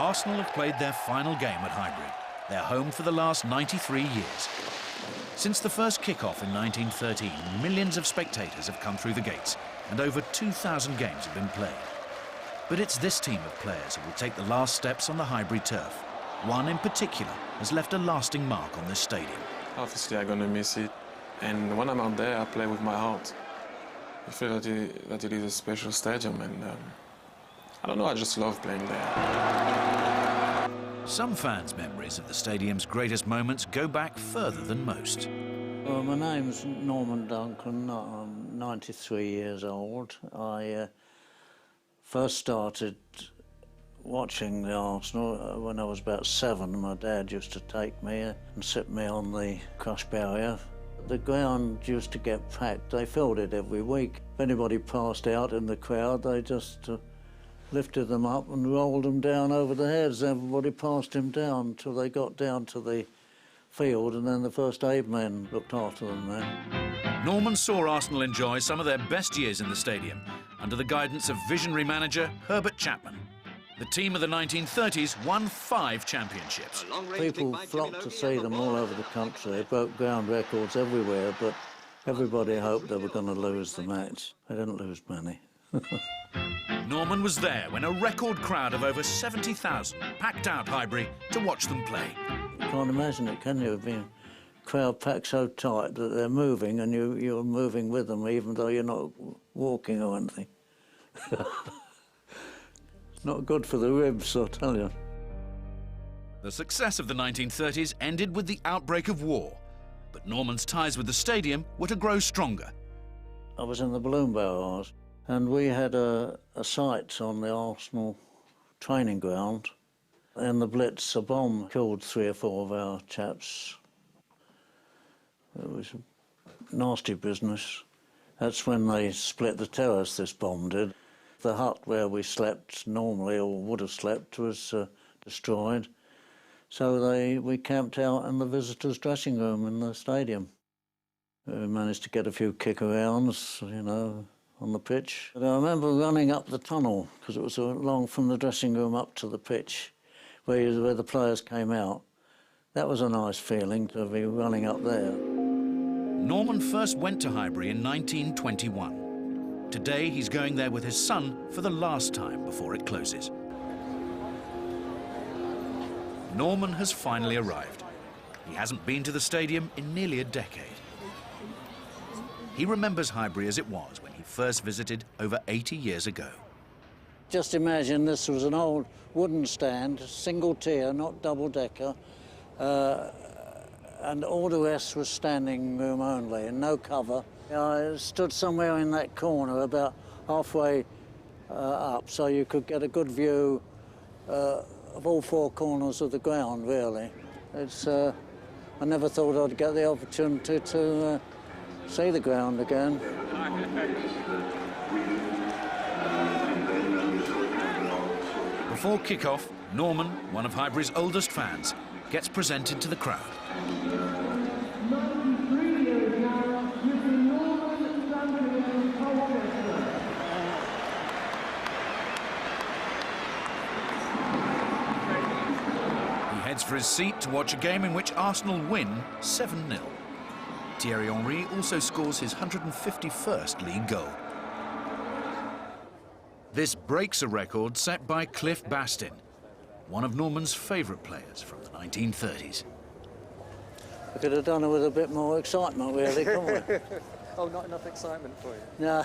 Arsenal have played their final game at Highbury, their home for the last 93 years. Since the first kick-off in 1913, millions of spectators have come through the gates and over 2,000 games have been played. But it's this team of players who will take the last steps on the Highbury turf. One in particular has left a lasting mark on this stadium. Obviously, I'm going to miss it. And when I'm out there, I play with my heart. I feel that it is a special stadium, and I don't know, I just love playing there. Some fans' memories of the stadium's greatest moments go back further than most. Well, my name's Norman Duncan. I'm 93 years old. I first started watching the Arsenal when I was about 7. My dad used to take me and sit me on the crush barrier. The ground used to get packed. They filled it every week. If anybody passed out in the crowd, they just lifted them up and rolled them down over the heads. Everybody passed him down until they got down to the field, and then the first aid men looked after them there. Norman saw Arsenal enjoy some of their best years in the stadium under the guidance of visionary manager Herbert Chapman. The team of the 1930s won 5 championships. People flocked to see them all over the country. They broke ground records everywhere, but everybody hoped they were going to lose the match. They didn't lose many. Norman was there when a record crowd of over 70,000 packed out Highbury to watch them play. You can't imagine it, can you? Being crowd packed so tight that they're moving and you're moving with them even though you're not walking or anything. Not good for the ribs, I'll tell you. The success of the 1930s ended with the outbreak of war, but Norman's ties with the stadium were to grow stronger. I was in the balloon barrage, and we had a site on the Arsenal training ground. In the Blitz, a bomb killed 3 or 4 of our chaps. It was a nasty business. That's when they split the terrace, this bomb did. The hut where we slept normally, or would have slept, was destroyed. So we camped out in the visitors' dressing room in the stadium. We managed to get a few kick-arounds, you know, on the pitch. But I remember running up the tunnel, because it was along from the dressing room up to the pitch, where the players came out. That was a nice feeling, to be running up there. Norman first went to Highbury in 1921. Today, he's going there with his son for the last time before it closes. Norman has finally arrived. He hasn't been to the stadium in nearly a decade. He remembers Highbury as it was when he first visited over 80 years ago. Just imagine this was an old wooden stand, single tier, not double-decker, and all the rest was standing room only and no cover. I stood somewhere in that corner about halfway up, so you could get a good view of all 4 corners of the ground, really. I never thought I'd get the opportunity to see the ground again. Before kick-off, Norman, one of Highbury's oldest fans, gets presented to the crowd. He heads for his seat to watch a game in which Arsenal win 7-0. Thierry Henry also scores his 151st league goal. This breaks a record set by Cliff Bastin, one of Norman's favourite players from the 1930s. We could have done it with a bit more excitement, really, couldn't we? Oh, not enough excitement for you? No.